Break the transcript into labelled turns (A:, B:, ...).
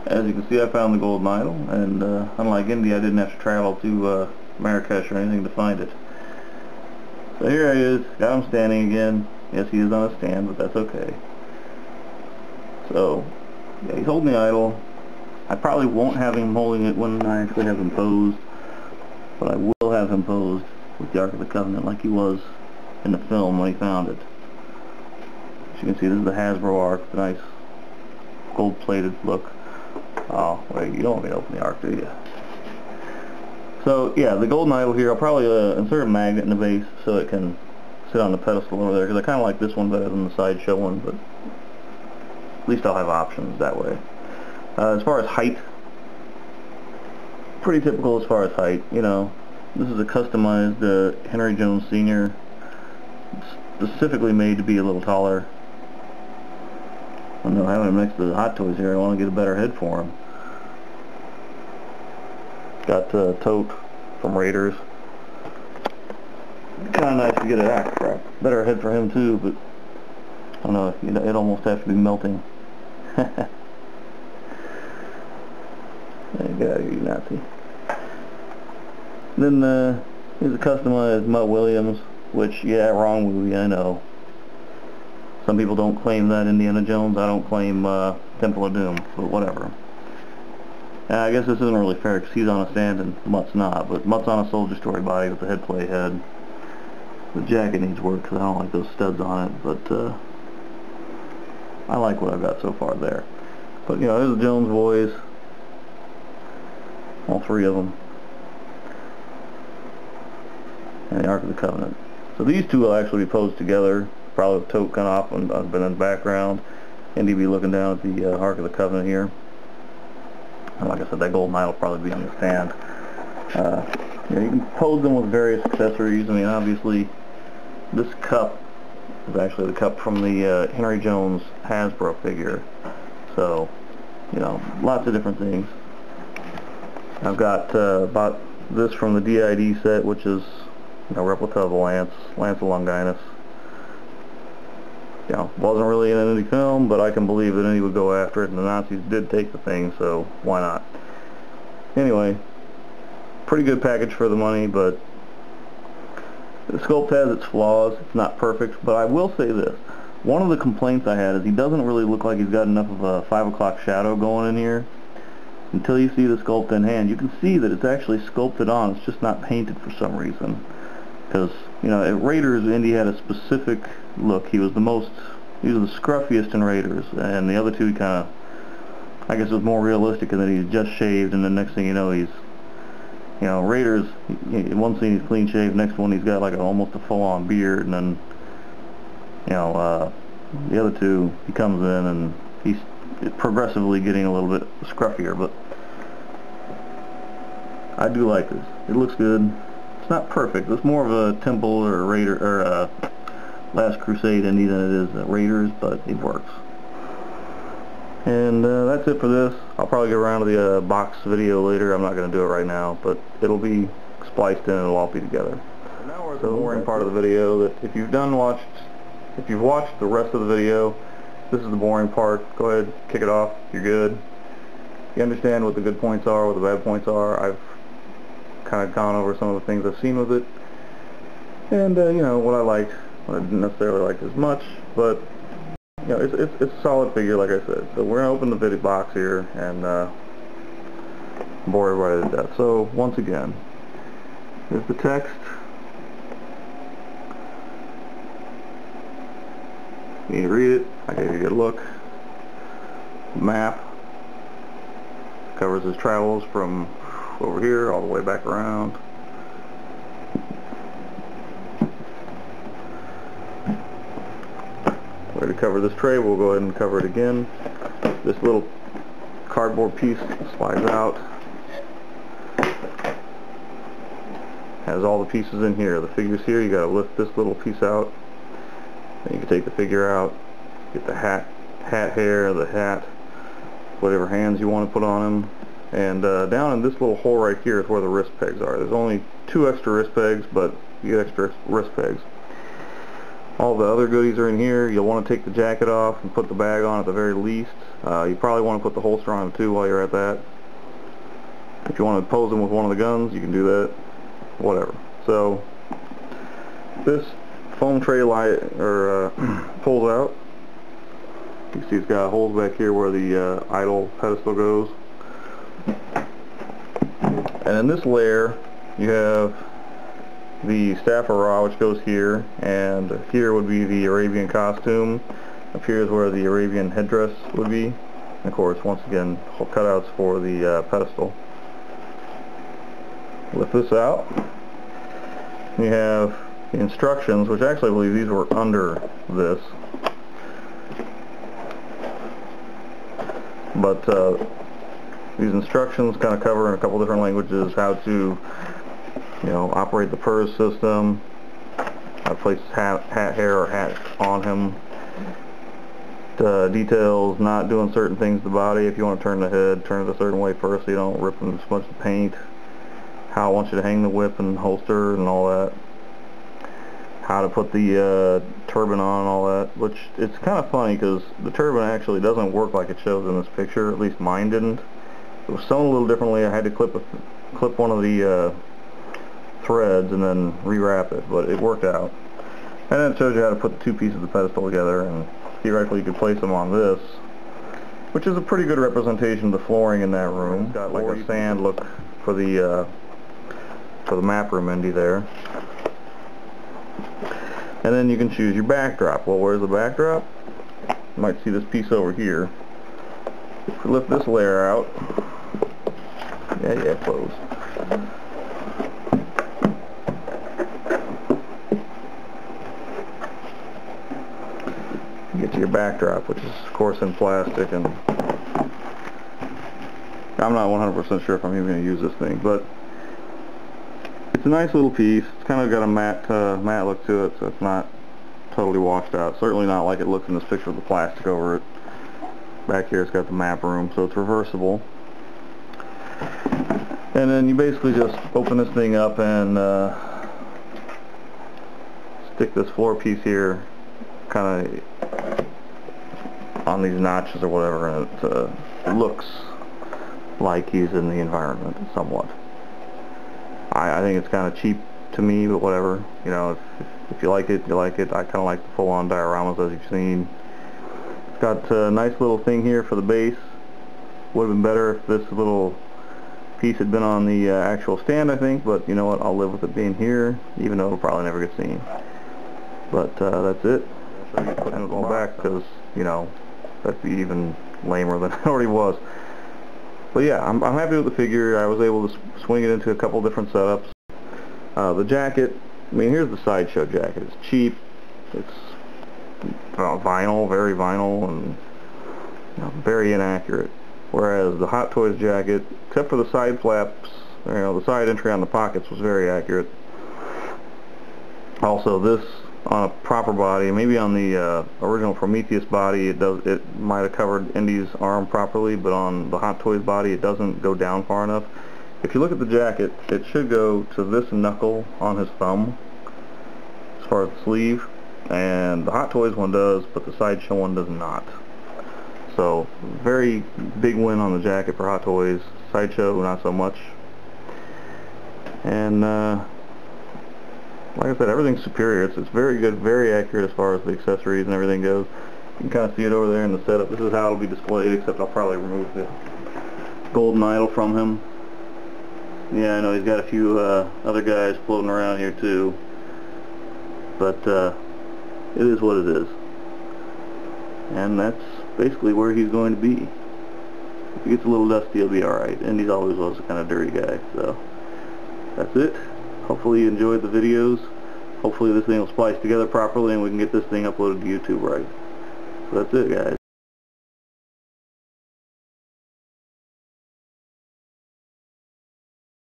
A: As you can see, I found the golden idol, and unlike Indy, I didn't have to travel to Marrakesh or anything to find it. So here he is, got him standing again. Yes, he is on a stand, but that's okay. So, yeah, he's holding the idol. I probably won't have him holding it when I actually have him posed, but I will have him posed with the Ark of the Covenant like he was in the film when he found it. As you can see, this is the Hasbro Ark, the nice gold-plated look. Oh, wait, you don't want me to open the Ark, do you? So, yeah, the golden idol here, I'll probably insert a magnet in the base so it can sit on the pedestal over there, because I kind of like this one better than the sideshow one, but at least I'll have options that way. As far as height, pretty typical as far as height, you know. This is a customized Henry Jones Sr., specifically made to be a little taller. I know, having him next to the Hot Toys here, I want to get a better head for him. Got Tote from Raiders. Kind of nice to get a better head for him too, but I don't know, it almost has to be melting. Get out of here, you Nazi. Then here's a customized Mutt Williams, which, yeah, wrong movie, I know. Some people don't claim that Indiana Jones. I don't claim Temple of Doom, but whatever. I guess this isn't really fair because he's on a stand and Mutt's not, but Mutt's on a Soldier Story body with a head plate head. The jacket needs work because I don't like those studs on it, but I like what I've got so far there. But, you know, there's the Jones boys. All three of them. And the Ark of the Covenant. So these two will actually be posed together, probably with Tote kind of off and been in the background. Indy be looking down at the Ark of the Covenant here. And like I said, that golden idol will probably be on the stand. You know, you can pose them with various accessories. I mean, obviously, this cup is actually the cup from the Henry Jones Hasbro figure. So, you know, lots of different things. I've got about this from the DID set, which is a replica of the Lance of Longinus. You know, wasn't really in any film, but I can believe that any would go after it, and the Nazis did take the thing, so why not? Anyway, pretty good package for the money, but the sculpt has its flaws. It's not perfect, but I will say this. One of the complaints I had is he doesn't really look like he's got enough of a 5 o'clock shadow going in here. Until you see the sculpt in hand, you can see that it's actually sculpted on. It's just not painted for some reason. Because, you know, at Raiders, Indy had a specific look. He was the scruffiest in Raiders, and the other two kind of, I guess it was more realistic in that he's just shaved, and the next thing you know, he's, you know, Raiders, in one scene he's clean shaved, next one he's got like almost a full-on beard, and then, you know, the other two, he comes in and he's progressively getting a little bit scruffier, but I do like this. It looks good. It's not perfect. It's more of a Temple or a Raider or a Last Crusade Indy than it is Raiders, but it works. And that's it for this. I'll probably get around to the box video later. I'm not going to do it right now, but it'll be spliced in and it'll all be together. So now we're at the boring part of the video. That if you've watched the rest of the video, this is the boring part. Go ahead, kick it off. You're good. You understand what the good points are, what the bad points are. I've kind of gone over some of the things I've seen with it, and you know, what I liked, what I didn't necessarily like as much, but you know, it's a solid figure, like I said. So we're gonna open the video box here and bore everybody to death. So once again, here's the text. You need to read it. I gave you a good look. Map covers his travels from over here all the way back around. We're going to cover this tray. We'll go ahead and cover it again. This little cardboard piece slides out. Has all the pieces in here. The figure's here. You got to lift this little piece out. Then you can take the figure out. Get the hat hair, the hat, whatever hands you want to put on him. And down in this little hole right here is where the wrist pegs are. There's only 2 extra wrist pegs, but you get extra wrist pegs. All the other goodies are in here. You'll want to take the jacket off and put the bag on at the very least. You probably want to put the holster on it too while you're at that. If you want to pose them with one of the guns, you can do that. Whatever. So this foam tray pulls out. You can see it's got holes back here where the idle pedestal goes. And in this layer, you have the staff of Ra, which goes here, and here would be the Arabian costume. Up here is where the Arabian headdress would be. And of course, once again, cutouts for the pedestal. Lift this out. You have the instructions, which actually I believe these were under this. But these instructions kind of cover in a couple different languages how to, operate the PERS system, how to place hair or hat on him, details not doing certain things to the body. If you want to turn the head, turn it a certain way first so you don't rip and smudge the paint. How I want you to hang the whip and holster and all that. How to put the turban on and all that, which it's kind of funny because the turban actually doesn't work like it shows in this picture. At least mine didn't. It was sewn a little differently. I had to clip one of the threads and then rewrap it, but it worked out. And then it shows you how to put the two pieces of the pedestal together, and theoretically you could place them on this, which is a pretty good representation of the flooring in that room. It's got like a sand look for the map room Indy there. And then you can choose your backdrop. Well, where's the backdrop? You might see this piece over here. If we lift this layer out, close. You get to your backdrop, which is of course in plastic, and I'm not 100% sure if I'm even going to use this thing, but it's a nice little piece. It's kind of got a matte look to it, so it's not totally washed out. Certainly not like it looks in this picture with the plastic over it. Back here it's got the map room, so it's reversible. And then you basically just open this thing up and stick this floor piece here kind of on these notches or whatever, and it looks like he's in the environment somewhat. I think it's kind of cheap to me, but whatever. If you like it, you like it. I kind of like the full-on dioramas as you've seen. It's got a nice little thing here for the base. Would have been better if this little piece had been on the actual stand, I think, but you know what, I'll live with it being here, even though it'll probably never get seen. But that's it. I'm going to go back because, that'd be even lamer than it already was. But yeah, I'm happy with the figure. I was able to swing it into a couple different setups. The jacket, I mean, here's the Sideshow jacket. It's cheap. It's vinyl, very vinyl, and very inaccurate. Whereas the Hot Toys jacket, except for the side flaps, the side entry on the pockets was very accurate. Also, this on a proper body, maybe on the original Prometheus body, it might have covered Indy's arm properly, but on the Hot Toys body, it doesn't go down far enough. If you look at the jacket, it should go to this knuckle on his thumb, as far as the sleeve, and the Hot Toys one does, but the Sideshow one does not. So, very big win on the jacket for Hot Toys. Sideshow, not so much. And like I said, everything's superior. It's very good, very accurate as far as the accessories and everything goes. You can kind of see it over there in the setup. This is how it'll be displayed, except I'll probably remove the golden idol from him. Yeah, I know he's got a few other guys floating around here too. But it is what it is. And that's basically where he's going to be. If he gets a little dusty, he'll be alright. And he always was a kind of dirty guy. So that's it. Hopefully you enjoyed the videos. Hopefully this thing will splice together properly and we can get this thing uploaded to YouTube right. So that's it, guys.